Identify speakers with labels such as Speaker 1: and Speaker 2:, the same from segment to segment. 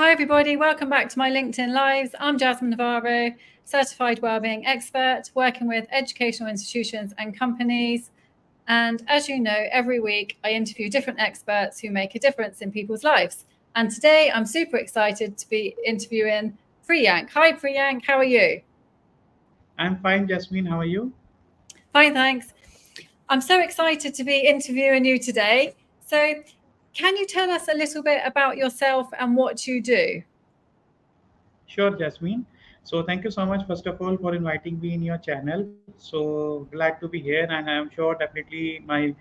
Speaker 1: Hi, everybody. Welcome back to my LinkedIn Lives. I'm Jasmine Navarro, certified wellbeing expert, working with educational institutions and companies. And as you know, every week I interview different experts who make a difference in people's lives. And today I'm super excited to be interviewing Priyank. Hi, Priyank. How are you?
Speaker 2: I'm fine, Jasmine. How are you?
Speaker 1: Fine, thanks. I'm so excited to be interviewing you today. So, can you tell us a little bit about yourself and what you do?
Speaker 2: Sure, Jasmine. So, thank you so much, first of all, for inviting me in your channel. So, glad to be here, and I'm sure definitely my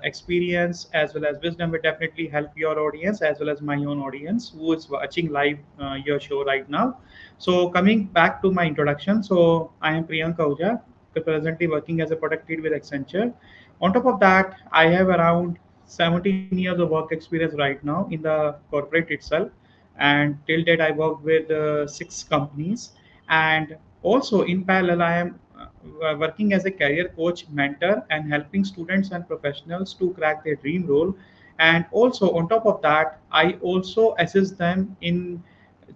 Speaker 2: experience as well as wisdom will definitely help your audience as well as my own audience who is watching live your show right now. So, coming back to my introduction, so I am Priyank Ahuja, presently working as a product lead with Accenture. On top of that, I have around 17 years of work experience right now in the corporate itself, and till date I worked with six companies. And also in parallel I am working as a career coach, mentor, and helping students and professionals to crack their dream role. And also on top of that, I also assist them in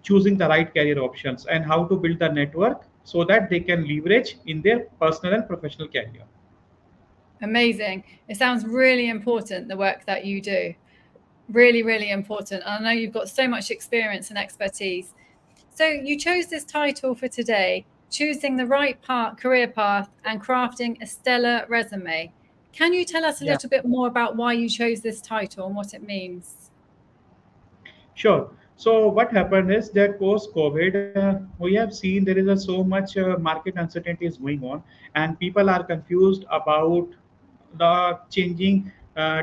Speaker 2: choosing the right career options and how to build the network so that they can leverage in their personal and professional career.
Speaker 1: Amazing. It sounds really important, the work that you do. Really, really important. And I know you've got so much experience and expertise. So you chose this title for today, choosing the right career path and crafting a stellar resume. Can you tell us a
Speaker 2: Yeah.
Speaker 1: little bit more about why you chose this title and what it means?
Speaker 2: Sure. So what happened is that post COVID, we have seen there is so much market uncertainty is going on, and people are confused about the changing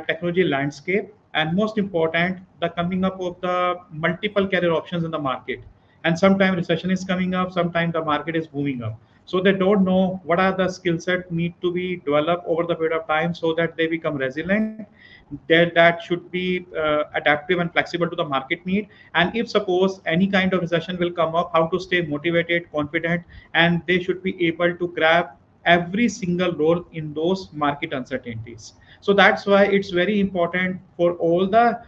Speaker 2: technology landscape, and most important, the coming up of the multiple career options in the market. And sometimes recession is coming up, sometimes the market is moving up. So they don't know what are the skill set need to be developed over the period of time so that they become resilient. That should be adaptive and flexible to the market need. And if suppose any kind of recession will come up, how to stay motivated, confident, and they should be able to grab every single role in those market uncertainties. So that's why it's very important for all the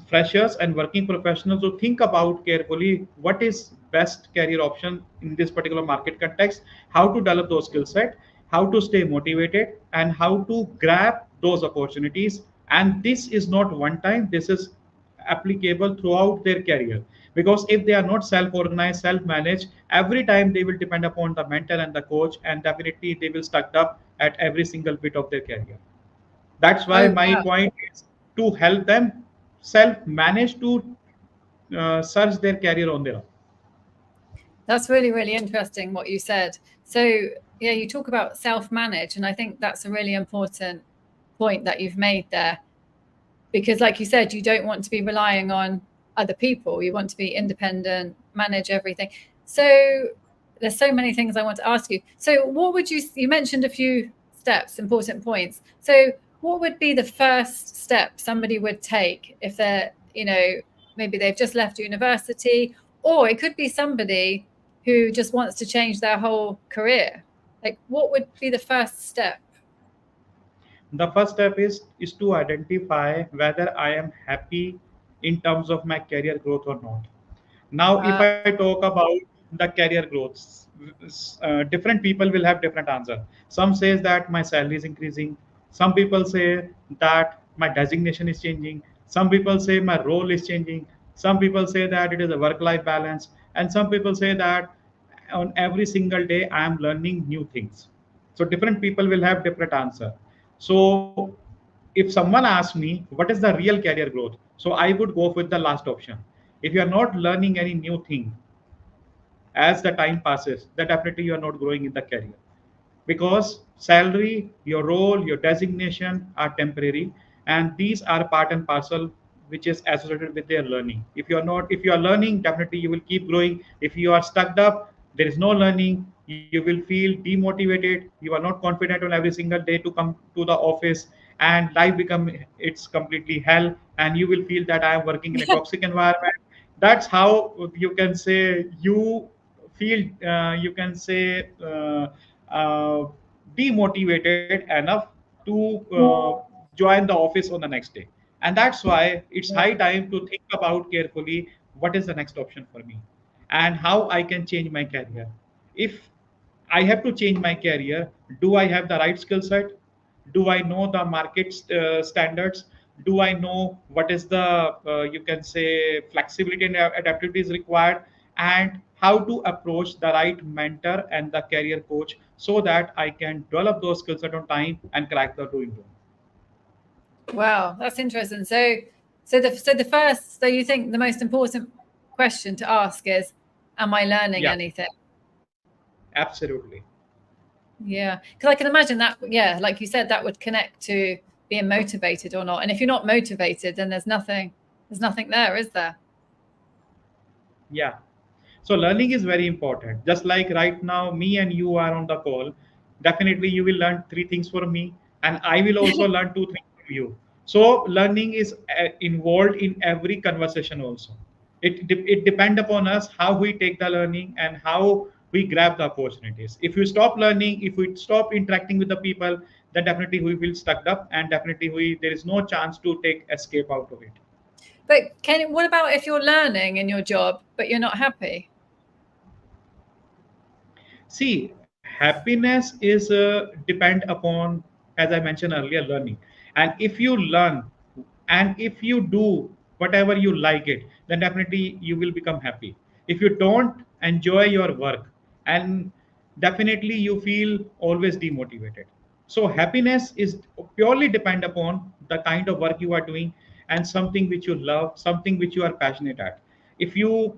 Speaker 2: freshers and working professionals to think about carefully what is best career option in this particular market context, how to develop those skill set, how to stay motivated, and how to grab those opportunities. And this is not one time, this is applicable throughout their career, because if they are not self organized, self managed, every time they will depend upon the mentor and the coach, and definitely they will stuck up at every single bit of their career. That's why
Speaker 1: Oh,
Speaker 2: my
Speaker 1: wow.
Speaker 2: point is to help them self manage to search their career on their own.
Speaker 1: That's really, really interesting what you said. So, yeah, you talk about self manage, and I think that's a really important point that you've made there. Because like you said, you don't want to be relying on other people. You want to be independent, manage everything. So there's so many things I want to ask you. So what would you mentioned a few steps, important points. So what would be the first step somebody would take if they're, maybe they've just left university, or it could be somebody who just wants to change their whole career? Like, what would be the first step?
Speaker 2: The first step is to identify whether I am happy in terms of my career growth or not. Now, if
Speaker 1: uh,
Speaker 2: I talk about the career growth, different people will have different answer. Some says that my salary is increasing. Some people say that my designation is changing. Some people say my role is changing. Some people say that it is a work-life balance, and some people say that on every single day I am learning new things. So different people will have different answer. So if someone asks me what is the real career growth, so I would go with the last option. If you are not learning any new thing as the time passes, then definitely you are not growing in the career, because salary, your role, your designation are temporary, and these are part and parcel which is associated with their learning. If you are learning, definitely you will keep growing. If you are stuck up, there is no learning, you will feel demotivated, you are not confident on every single day to come to the office, and life become it's completely hell, and you will feel that I am working in a toxic environment. That's how you can say you feel, you can say uh, demotivated enough to join the office on the next day. And that's why it's high time to think about carefully what is the next option for me and how I can change my career. If I have to change my career, do I have the right skill set? Do I know the market standards? Do I know what is the you can say flexibility and adaptability is required, and how to approach the right mentor and the career coach so that I can develop those skills at on time and crack the doing room.
Speaker 1: Wow, that's interesting. So you think the most important question to ask is, am I learning
Speaker 2: Yeah,
Speaker 1: anything?
Speaker 2: absolutely.
Speaker 1: Yeah, because I can imagine that. Yeah, like you said, that would connect to being motivated or not. And if you're not motivated, then there's nothing there, is there?
Speaker 2: Yeah. So learning is very important. Just like right now, me and you are on the call. Definitely, you will learn three things from me, and I will also learn two things from you. So learning is involved in every conversation. Also, it depend upon us how we take the learning and how we grab the opportunities. If we stop learning, if we stop interacting with the people, then definitely we will stuck up, and definitely we there is no chance to take escape out of it.
Speaker 1: But what about if you're learning in your job, but you're not happy?
Speaker 2: See, happiness is depend upon, as I mentioned earlier, learning. And if you learn and if you do whatever you like it, then definitely you will become happy. If you don't enjoy your work, and definitely you feel always demotivated. So happiness is purely depend upon the kind of work you are doing and something which you love, something which you are passionate at. If you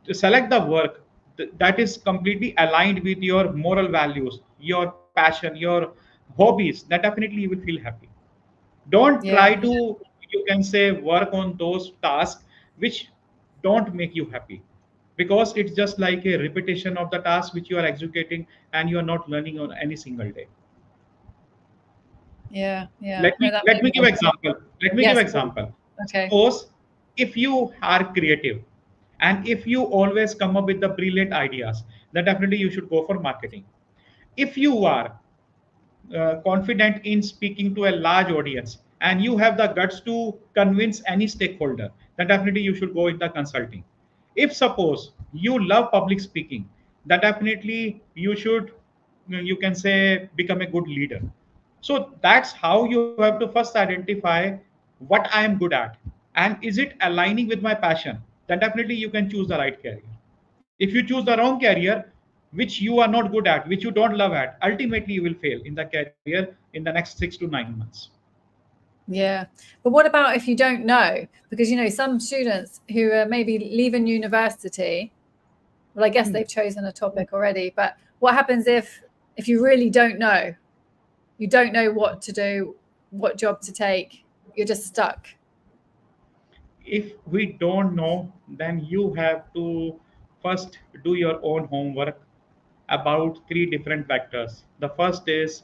Speaker 2: to select the work that is completely aligned with your moral values, your passion, your hobbies, then definitely you will feel happy. Don't try
Speaker 1: Yeah,
Speaker 2: to, you can say, work on those tasks which don't make you happy, because it's just like a repetition of the task which you are executing and you are not learning on any single day.
Speaker 1: yeah.
Speaker 2: let me
Speaker 1: No, that
Speaker 2: let
Speaker 1: makes
Speaker 2: me give
Speaker 1: sense.
Speaker 2: example let me give
Speaker 1: Yes, please.
Speaker 2: example.
Speaker 1: Okay.
Speaker 2: Suppose if you are creative and if you always come up with the brilliant ideas, then definitely you should go for marketing. If you are confident in speaking to a large audience and you have the guts to convince any stakeholder, then definitely you should go in the consulting. If suppose you love public speaking, then definitely you should, you can say, become a good leader. So that's how you have to first identify what I am good at and is it aligning with my passion, then definitely you can choose the right career. If you choose the wrong career, which you are not good at, which you don't love at, ultimately you will fail in the career in the next 6 to 9 months.
Speaker 1: Yeah. But what about if you don't know? Because, some students who are maybe leaving university, well, I guess
Speaker 2: Hmm.
Speaker 1: they've chosen a topic already, but what happens if you really don't know? You don't know what to do, what job to take. You're just stuck.
Speaker 2: If we don't know, then you have to first do your own homework about three different factors. The first is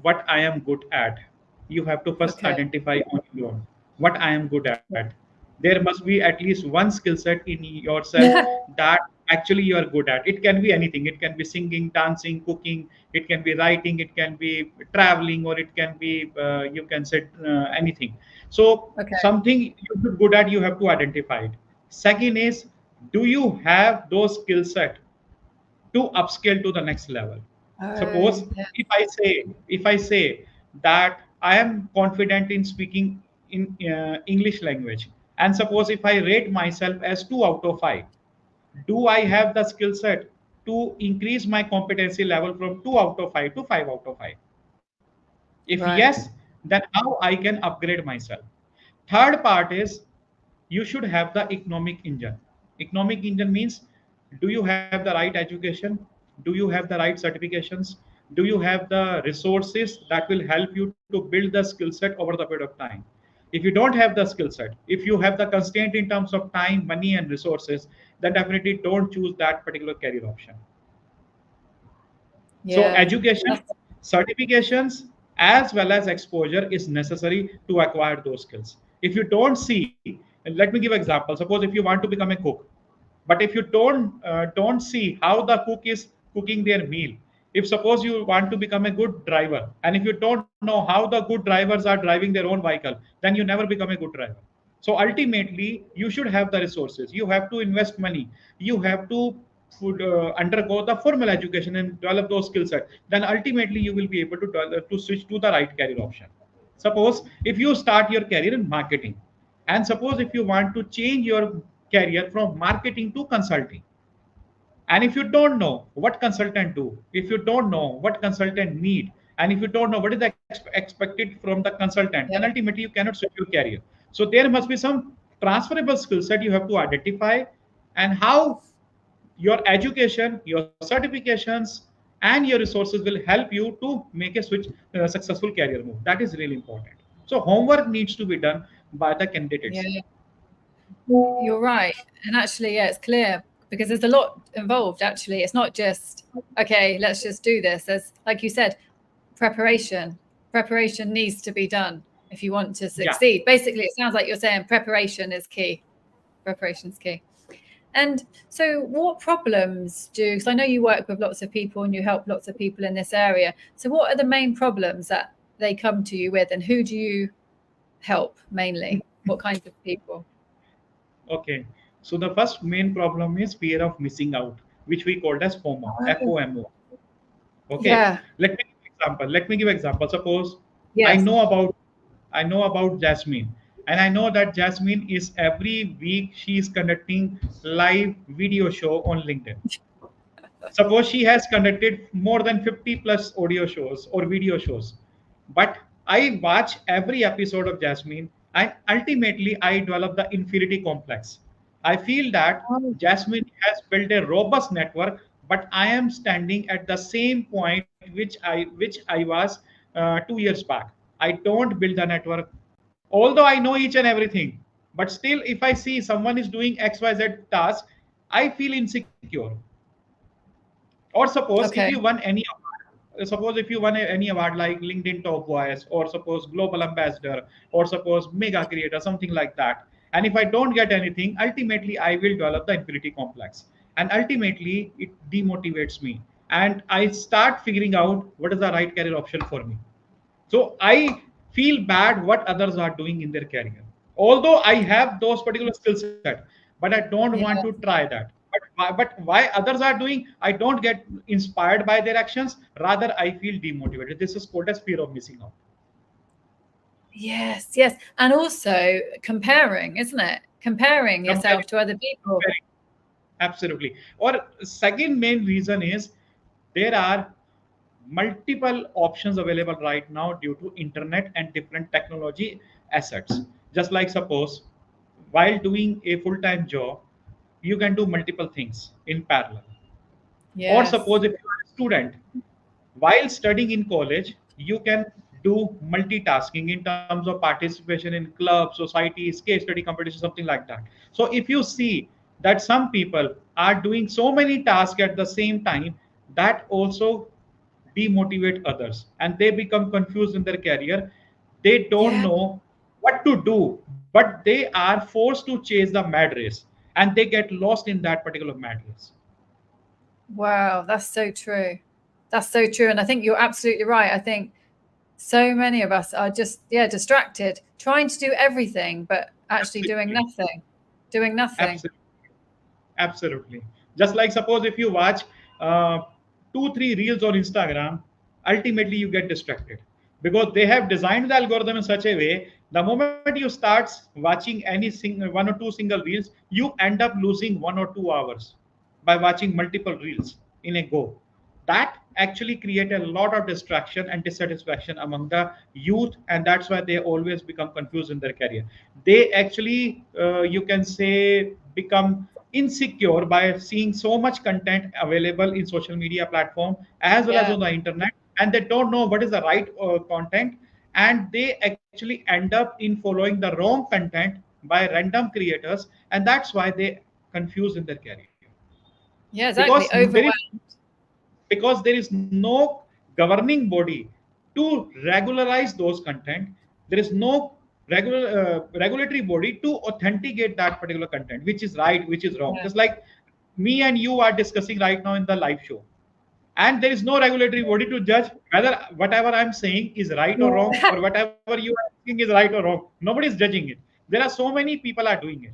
Speaker 2: what I am good at. You have to first
Speaker 1: Okay.
Speaker 2: identify on your own what I am good at. There must be at least one skill set in yourself that actually you are good at. It can be anything. It can be singing, dancing, cooking. It can be writing. It can be traveling, or it can be you can say anything. So
Speaker 1: Okay.
Speaker 2: something you should good at, you have to identify it. Second is, do you have those skill set to upscale to the next level?
Speaker 1: Oh,
Speaker 2: Suppose
Speaker 1: yeah.
Speaker 2: if I say that I am confident in speaking in English language, and suppose if I rate myself as 2 out of 5, do I have the skill set to increase my competency level from 2 out of 5 to 5 out of 5? If
Speaker 1: Right.
Speaker 2: yes, then how I can upgrade myself. Third part is, you should have the economic engine. Economic engine means, do you have the right education? Do you have the right certifications? Do you have the resources that will help you to build the skill set over the period of time? If you don't have the skill set, if you have the constraint in terms of time, money, and resources, then definitely don't choose that particular career option. So
Speaker 1: Yeah.
Speaker 2: education,
Speaker 1: That's,
Speaker 2: certifications, as well as exposure is necessary to acquire those skills. If you don't see, and let me give example. Suppose if you want to become a cook, but if you don't see how the cook is cooking their meal, if suppose you want to become a good driver, and if you don't know how the good drivers are driving their own vehicle, then you never become a good driver. So ultimately, you should have the resources. You have to invest money. You have to undergo the formal education and develop those skill sets. Then ultimately, you will be able to to switch to the right career option. Suppose if you start your career in marketing, and suppose if you want to change your career from marketing to consulting, and if you don't know what consultant do, if you don't know what consultant need, and if you don't know what is expected from the consultant, then
Speaker 1: Yeah.
Speaker 2: ultimately you cannot switch your career. So there must be some transferable skill set you have to identify, and how your education, your certifications, and your resources will help you to make a switch, successful career move. That is really important. So homework needs to be done by the candidates.
Speaker 1: Yeah. You're right. And actually, yeah, it's clear because there's a lot involved, actually. It's not just, okay, let's just do this. There's, like you said, preparation. Preparation needs to be done if you want to
Speaker 2: Yeah.
Speaker 1: succeed. Basically, it sounds like you're saying preparation is key. Preparation is key. And so, what problems do, because I know you work with lots of people and you help lots of people in this area. So, what are the main problems that they come to you with, and who do you help mainly? What kinds of people?
Speaker 2: Okay. So the first main problem is fear of missing out, which we called as FOMO,
Speaker 1: Oh,
Speaker 2: FOMO. Okay.
Speaker 1: yeah.
Speaker 2: Let me give example. Suppose I
Speaker 1: Yes.
Speaker 2: know about I know about Jasmine, and I know that Jasmine is every week she is conducting live video show on LinkedIn. Suppose she has conducted more than 50 plus audio shows or video shows, but I watch every episode of Jasmine, and ultimately I develop the inferiority complex. I feel that
Speaker 1: Oh,
Speaker 2: Jasmine has built a robust network, but I am standing at the same point which I was 2 years back. I don't build the network, although I know each and everything. But still, if I see someone is doing XYZ task, I feel insecure. Or suppose if you
Speaker 1: okay.
Speaker 2: won any award, suppose if you won any award like LinkedIn Top Voice, or suppose Global Ambassador, or suppose Mega Creator, something like that. And if I don't get anything, ultimately I will develop the inferiority complex. And ultimately it demotivates me. And I start figuring out what is the right career option for me. So I feel bad what others are doing in their career. Although I have those particular skill set, but I don't want to
Speaker 1: Yeah.
Speaker 2: try that. But why others are doing, I don't get inspired by their actions. Rather, I feel demotivated. This is called as fear of missing out.
Speaker 1: Yes, yes. And also comparing, isn't it? Comparing yourself
Speaker 2: Comparing,
Speaker 1: to other people.
Speaker 2: comparing, absolutely. Or second main reason is there are multiple options available right now due to internet and different technology assets. Just like suppose while doing a full-time job, you can do multiple things in parallel. Or
Speaker 1: Yes.
Speaker 2: suppose if you are a student, while studying in college, you can do multitasking in terms of participation in clubs, societies, case study competition, something like that. So if you see that some people are doing so many tasks at the same time, that also demotivate others, and they become confused in their career. They don't
Speaker 1: Yeah.
Speaker 2: know what to do, but they are forced to chase the mad race, and they get lost in that particular mad race.
Speaker 1: Wow, that's so true. That's so true. And I think you're absolutely right. I think so many of us are just, yeah, distracted, trying to do everything, but actually doing
Speaker 2: Absolutely.
Speaker 1: nothing. Doing nothing.
Speaker 2: Absolutely. Absolutely. Just like suppose if you watch uh, 2, 3 reels on Instagram, ultimately you get distracted because they have designed the algorithm in such a way. The moment you start watching any single 1 or 2 single reels, you end up losing 1 or 2 hours by watching multiple reels in a go. That actually create a lot of distraction and dissatisfaction among the youth, and that's why they always become confused in their career. They actually you can say become insecure by seeing so much content available in social media platform as well as
Speaker 1: Yeah.
Speaker 2: on the internet, and they don't know what is the right content, and they actually end up in following the wrong content by random creators, and that's why they confuse in their career.
Speaker 1: Yeah,
Speaker 2: because
Speaker 1: exactly.
Speaker 2: there is
Speaker 1: Overwhelmed.
Speaker 2: because there is no governing body to regularize those content. There is no regulatory body to authenticate that particular content, which is right, which is wrong.
Speaker 1: Yeah.
Speaker 2: Just like me and you are discussing right now in the live show, and there is no regulatory body to judge whether whatever I'm saying is right or wrong, or whatever you are saying is right or wrong. Nobody is judging it. There are so many people are doing it,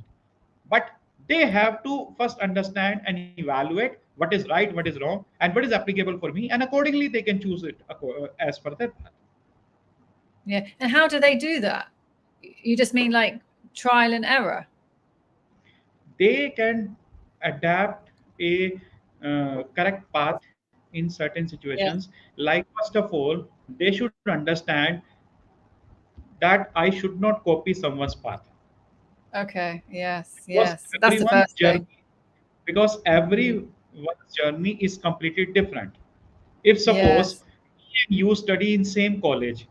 Speaker 2: but they have to first understand and evaluate what is right, what is wrong, and what is applicable for me, and accordingly they can choose it as per their path.
Speaker 1: Yeah. And how do they do that? You just mean like trial and error?
Speaker 2: They can adapt a correct path in certain
Speaker 1: Yeah.
Speaker 2: situations. Like, first of all, they should understand that I should not copy someone's path,
Speaker 1: Okay. Yes.
Speaker 2: because
Speaker 1: Yes. That's the
Speaker 2: everyone's
Speaker 1: first thing.
Speaker 2: journey because
Speaker 1: Mm.
Speaker 2: everyone's journey is completely different. If suppose
Speaker 1: Yes.
Speaker 2: me and you study in same college,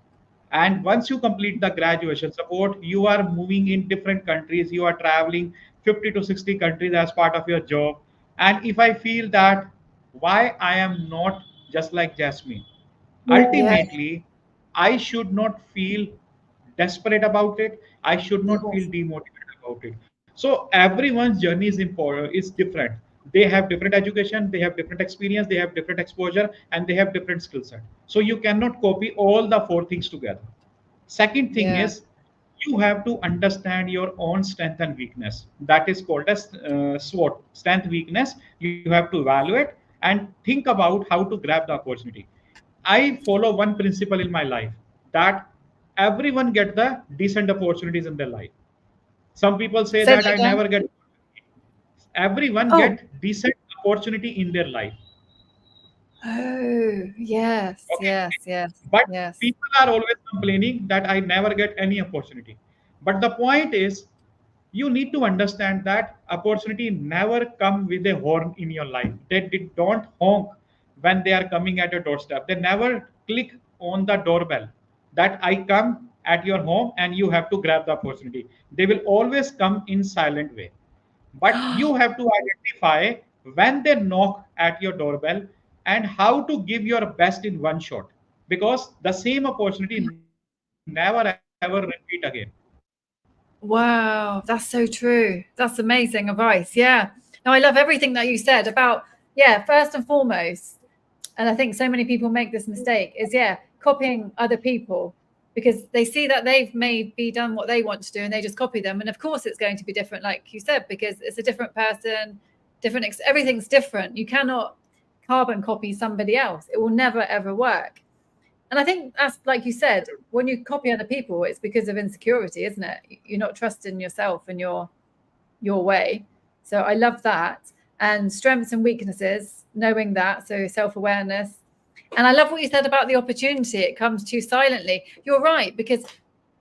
Speaker 2: and once you complete the graduation, support you are moving in different countries, you are traveling 50 to 60 countries as part of your job, and if I feel that why I am not just like Jasmine,
Speaker 1: Yeah.
Speaker 2: ultimately I should not feel desperate about it, I should not feel
Speaker 1: Yes.
Speaker 2: demotivated about it. So everyone's journey is important, is different. They have different education, they have different experience, they have different exposure, and they have different skill set. So you cannot copy all the four things together. Second thing
Speaker 1: Yeah.
Speaker 2: is, you have to understand your own strength and weakness. That is called as SWOT, strength, weakness. You have to evaluate and think about how to grab the opportunity. I follow one principle in my life, that everyone get the decent opportunities in their life. Some people say
Speaker 1: Say
Speaker 2: that
Speaker 1: that
Speaker 2: I
Speaker 1: again.
Speaker 2: never get. Everyone
Speaker 1: Oh.
Speaker 2: get decent opportunity in their life.
Speaker 1: Oh. Yes.
Speaker 2: Okay.
Speaker 1: Yes. Yes.
Speaker 2: But
Speaker 1: Yes.
Speaker 2: people are always complaining that I never get any opportunity. But the point is, you need to understand that opportunity never come with a horn in your life. They don't honk when they are coming at your doorstep. They never click on the doorbell that I come at your home and you have to grab the opportunity. They will always come in silent way. But you have to identify when they knock at your doorbell and how to give your best in one shot, because the same opportunity never ever repeat again.
Speaker 1: Wow, that's so true. That's amazing advice. Yeah. No, I love everything that you said about, yeah, first and foremost, and I think so many people make this mistake is, yeah, copying other people because they see that they've maybe done what they want to do and they just copy them. And of course, it's going to be different, like you said, because it's a different person, everything's different. You cannot carbon copy somebody else, it will never, ever work. And I think that's like you said, when you copy other people, it's because of insecurity, isn't it? You're not trusting yourself and your way. So I love that. And strengths and weaknesses, knowing that, so self-awareness. And I love what you said about the opportunity. It comes to you silently. You're right, because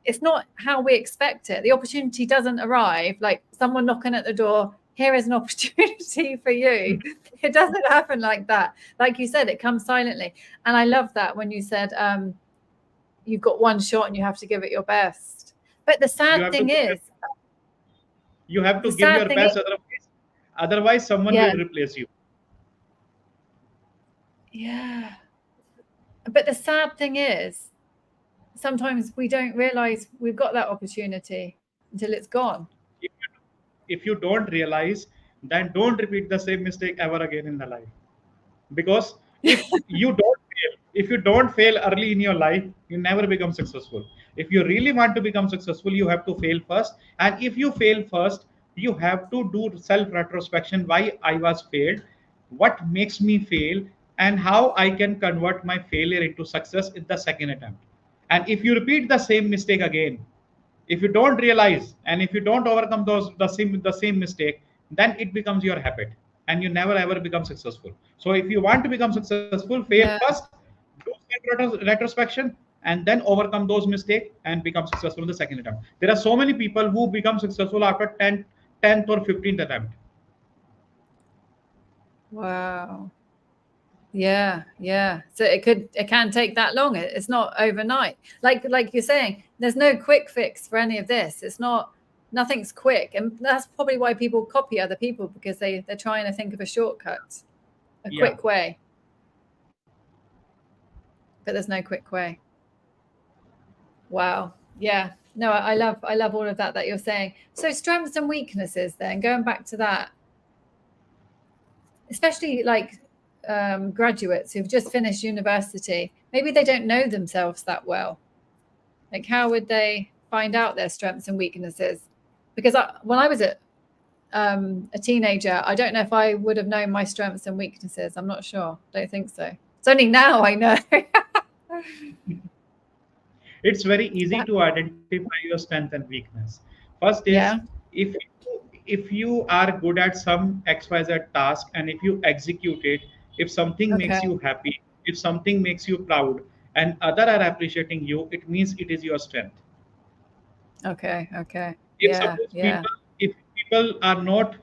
Speaker 1: it's not how we expect it. The opportunity doesn't arrive like someone knocking at the door. Here is an opportunity for you. It doesn't happen like that. Like you said, it comes silently. And I love that when you said you've got one shot and you have to give it your best. But the
Speaker 2: You
Speaker 1: sad
Speaker 2: have to
Speaker 1: thing
Speaker 2: give
Speaker 1: is,
Speaker 2: you have
Speaker 1: the
Speaker 2: to give
Speaker 1: sad
Speaker 2: your
Speaker 1: thing is,
Speaker 2: best, otherwise someone
Speaker 1: yeah,
Speaker 2: will replace you.
Speaker 1: yeah. But the sad thing is, sometimes we don't realize we've got that opportunity until it's gone.
Speaker 2: If you don't realize, then don't repeat the same mistake ever again in the life. Because if you don't fail early in your life, you never become successful. If you really want to become successful, you have to fail first, and if you fail first, you have to do self retrospection, why I was failed, what makes me fail, and how I can convert my failure into success in the second attempt. And if you repeat the same mistake again, if you don't realize and if you don't overcome the same mistake, then it becomes your habit and you never ever become successful. So if you want to become successful, fail
Speaker 1: Yeah.
Speaker 2: first, do retrospection, and then overcome those mistakes and become successful in the second attempt. There are so many people who become successful after 10th or 15th attempt.
Speaker 1: Wow. Yeah, yeah. So it can take that long. It's not overnight. Like you're saying, there's no quick fix for any of this. It's not, nothing's quick. And that's probably why people copy other people, because they're trying to think of a shortcut, a
Speaker 2: Yeah.
Speaker 1: quick way. But there's no quick way. Wow. Yeah. No, I love all of that you're saying. So strengths and weaknesses then, going back to that, especially like graduates who've just finished university, maybe they don't know themselves that well. Like, how would they find out their strengths and weaknesses? because when I was a teenager, I don't know if I would have known my strengths and weaknesses. I'm not sure. Don't think so. It's only now I know.
Speaker 2: It's very easy to identify your strength and weakness. First is,
Speaker 1: Yeah.
Speaker 2: if you are good at some xyz task, and if you execute it, if something
Speaker 1: Okay.
Speaker 2: makes you happy, if something makes you proud, and other are appreciating you, it means it is your strength.
Speaker 1: Okay. Okay.
Speaker 2: If
Speaker 1: Yeah.
Speaker 2: suppose
Speaker 1: Yeah.
Speaker 2: people, if people are not,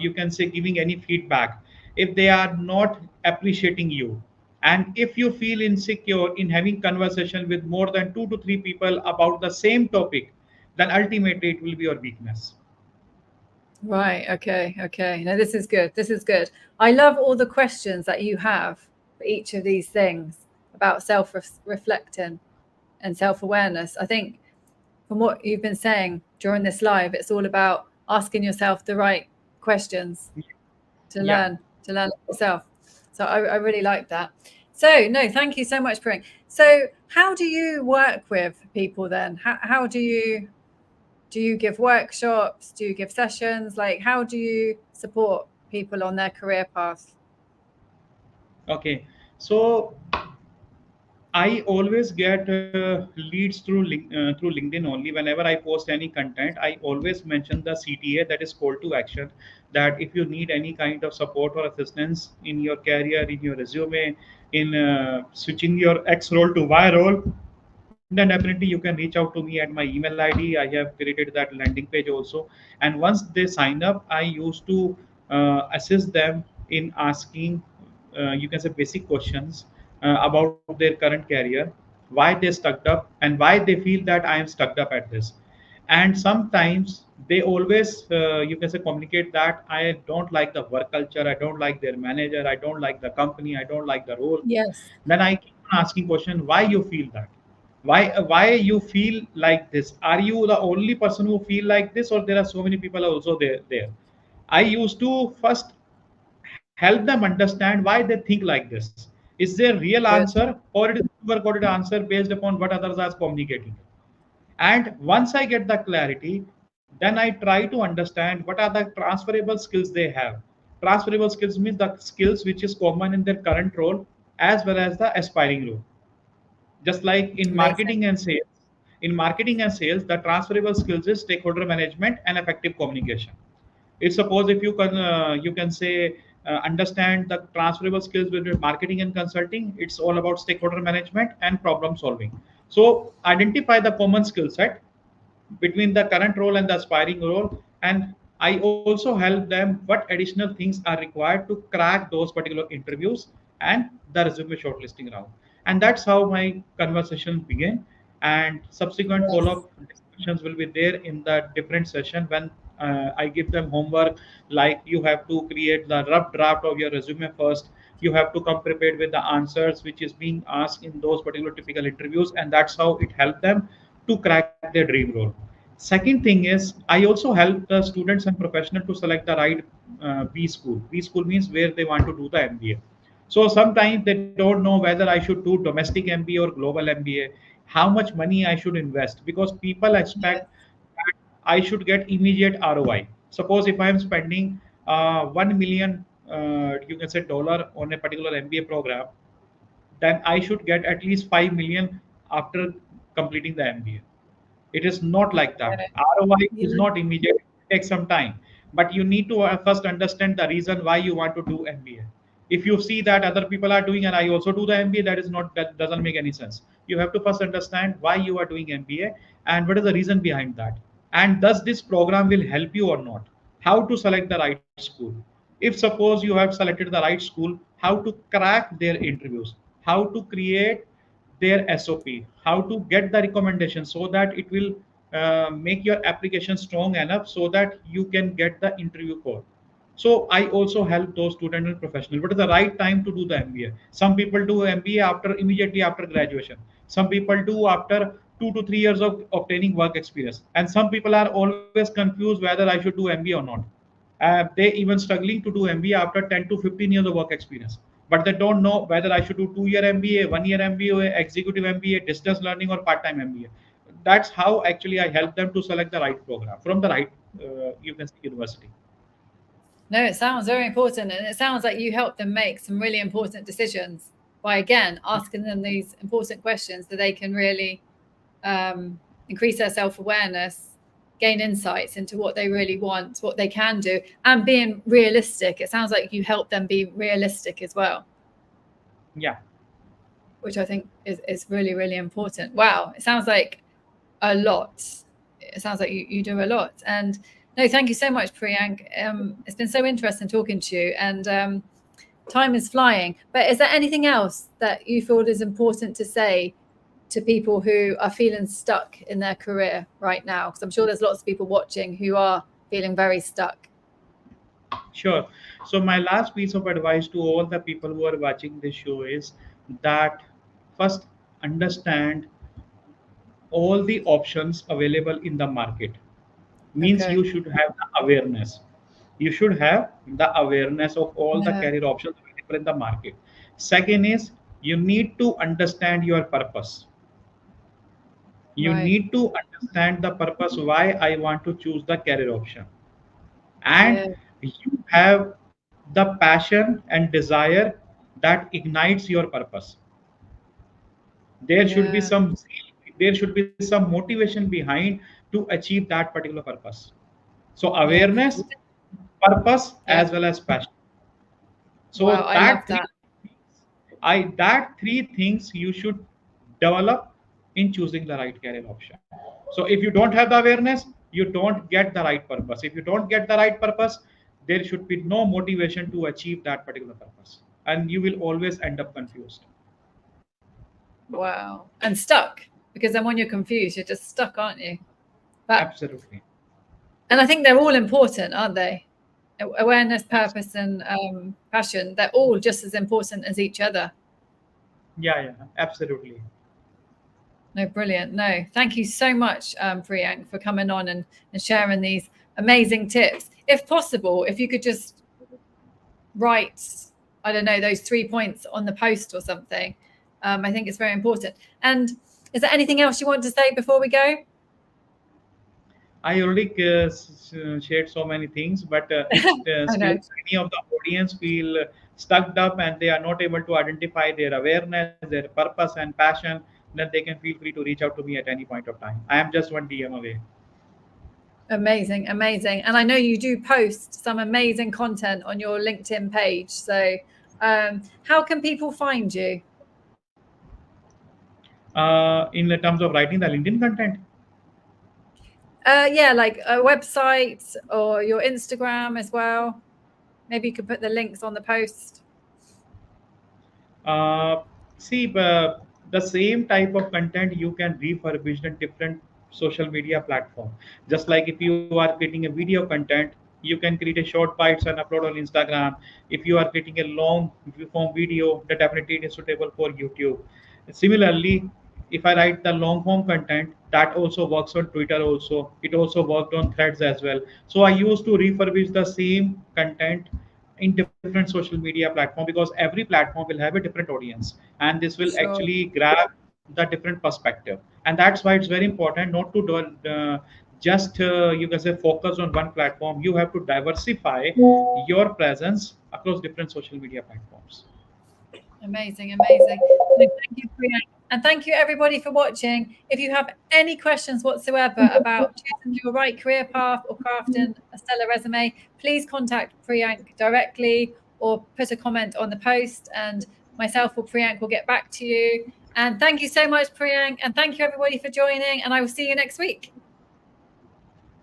Speaker 2: you can say, giving any feedback, if they are not appreciating you, and if you feel insecure in having conversation with more than 2 to 3 people about the same topic, then ultimately it will be your weakness.
Speaker 1: Right. Okay. Okay. No, this is good. This is good. I love all the questions that you have for each of these things about self reflecting and self awareness. I think from what you've been saying during this live, it's all about asking yourself the right questions to
Speaker 2: Yeah.
Speaker 1: learn yourself. So I really like that. So no, thank you so much, Priyank. So how do you work with people then? How do you give workshops? Do you give sessions? Like how do you support people on their career path?
Speaker 2: Okay. So I always get leads through LinkedIn only. Whenever I post any content, I always mention the CTA, that is call to action. That if you need any kind of support or assistance in your career, in your resume, in switching your X role to Y role, then definitely you can reach out to me at my email ID. I have created that landing page also. And once they sign up, I used to assist them in asking, you can say, basic questions about their current career, why they stuck up, and why they feel that I am stuck up at this. And sometimes they always, you can say, communicate that I don't like the work culture, I don't like their manager, I don't like the company, I don't like the role.
Speaker 1: Yes.
Speaker 2: Then I keep on asking question, why you feel that, why you feel like this, are you the only person who feel like this, or there are so many people also there. I used to first help them understand why they think like this. Is there real
Speaker 1: Good.
Speaker 2: answer, or it is sugar coated answer based upon what others are communicating? And once I get the clarity, then I try to understand what are the transferable skills they have. Transferable skills means the skills which is common in their current role as well as the aspiring role. Just like in
Speaker 1: Amazing.
Speaker 2: marketing and sales, the transferable skills is stakeholder management and effective communication. It's suppose if you can say, understand the transferable skills between marketing and consulting, it's all about stakeholder management and problem solving. So identify the common skill set between the current role and the aspiring role, and I also help them what additional things are required to crack those particular interviews and the resume shortlisting round. And that's how my conversation began, and subsequent
Speaker 1: Yes.
Speaker 2: follow-up discussions will be there in the different session when I give them homework, like you have to create the rough draft of your resume first, you have to come prepared with the answers which is being asked in those particular typical interviews, and that's how it helped them to crack their dream role. Second thing is, I also help the students and professional to select the right B school. B school means where they want to do the MBA. So sometimes they don't know whether I should do domestic MBA or global MBA, how much money I should invest, because people expect
Speaker 1: Yes.
Speaker 2: that I should get immediate ROI. Suppose if I am spending 1 million, you can say, dollar on a particular MBA program, then I should get at least 5 million after completing the MBA. It is not like that.
Speaker 1: Okay.
Speaker 2: ROI is
Speaker 1: Yeah.
Speaker 2: not immediate. It takes some time. But you need to first understand the reason why you want to do MBA. If you see that other people are doing and I also do the MBA, that doesn't make any sense. You have to first understand why you are doing MBA and what is the reason behind that. And does this program will help you or not? How to select the right school? If suppose you have selected the right school, how to crack their interviews, how to create their SOP, how to get the recommendation so that it will make your application strong enough so that you can get the interview call. So I also help those student and professional. What is the right time to do the MBA? Some people do MBA after immediately after graduation. Some people do after 2 to 3 years of obtaining work experience. And some people are always confused whether I should do MBA or not. They even struggling to do MBA after 10 to 15 years of work experience. But they don't know whether I should do 2 year MBA, 1 year MBA, executive MBA, distance learning, or part time MBA. that's how actually I help them to select the right program from the right, you can say, university.
Speaker 1: No, it sounds very important. And it sounds like you help them make some really important decisions by, again, asking them these important questions so they can really increase their self-awareness, gain insights into what they really want, what they can do, and being realistic. It sounds like you help them be realistic as well,
Speaker 2: Yeah.
Speaker 1: which I think is really, really important. Wow, it sounds like a lot. It sounds like you do a lot. And no, thank you so much, Priyank. It's been so interesting talking to you, and time is flying. But is there anything else that you feel is important to say to people who are feeling stuck in their career right now? Because I'm sure there's lots of people watching who are feeling very stuck.
Speaker 2: Sure. So my last piece of advice to all the people who are watching this show is that first understand all the options available in the market. Means
Speaker 1: Okay.
Speaker 2: you should have the awareness. You should have the awareness of all the
Speaker 1: Yeah.
Speaker 2: career options available in the market. Second is you need to understand your purpose. You
Speaker 1: Right.
Speaker 2: need to understand the purpose why I want to choose the career option.
Speaker 1: Yeah.
Speaker 2: And you have the passion and desire that ignites your purpose. There should be
Speaker 1: Yeah.
Speaker 2: some zeal, there should be some motivation behind to achieve that particular purpose. So
Speaker 1: Yeah.
Speaker 2: awareness, purpose,
Speaker 1: Yeah.
Speaker 2: as well as passion.
Speaker 1: Wow.
Speaker 2: So
Speaker 1: I love that.
Speaker 2: that three things you should develop in choosing the right career option. So if you don't have the awareness, you don't get the right purpose. If you don't get the right purpose, there should be no motivation to achieve that particular purpose, and you will always end up confused.
Speaker 1: Wow. And stuck, because then when you're confused, you're just stuck, aren't you? But
Speaker 2: Absolutely.
Speaker 1: and I think they're all important, aren't they? Awareness, purpose, and passion. They're all just as important as each other.
Speaker 2: Yeah, yeah, absolutely.
Speaker 1: No, brilliant. No, thank you so much, Priyank, for coming on and sharing these amazing tips. If possible, if you could just write, I don't know, those 3 points on the post or something, I think it's very important. And is there anything else you want to say before we go?
Speaker 2: I already shared so many things, but if
Speaker 1: I
Speaker 2: still
Speaker 1: know.
Speaker 2: any of the audience feel stuck up and they are not able to identify their awareness, their purpose and passion, then they can feel free to reach out to me at any point of time. I am just one DM away.
Speaker 1: Amazing, amazing. And I know you do post some amazing content on your LinkedIn page. So, how can people find you?
Speaker 2: In the terms of writing the LinkedIn content,
Speaker 1: Yeah, like a website or your Instagram as well. Maybe you could put the links on the post.
Speaker 2: uh, see, the same type of content you can refurbish in different social media platform. Just like if you are creating a video content, you can create a short bites and upload on Instagram. If you are creating a long form video, that definitely is suitable for YouTube. Similarly, if I write the long form content, that also works on Twitter also. It also worked on Threads as well. So I used to refurbish the same content in different social media platform, because every platform will have a different audience, and this will
Speaker 1: Sure.
Speaker 2: actually grab the different perspective. And that's why it's very important not to do, just you can say focus on one platform. You have to diversify your presence across different social media platforms.
Speaker 1: Amazing, amazing. No, thank you, Priyank. And thank you, everybody, for watching. If you have any questions whatsoever about choosing your right career path or crafting a stellar resume, please contact Priyank directly or put a comment on the post, and myself or Priyank will get back to you. And thank you so much, Priyank. And thank you, everybody, for joining. And I will see you next week.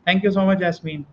Speaker 2: Thank you so much, Jasmine.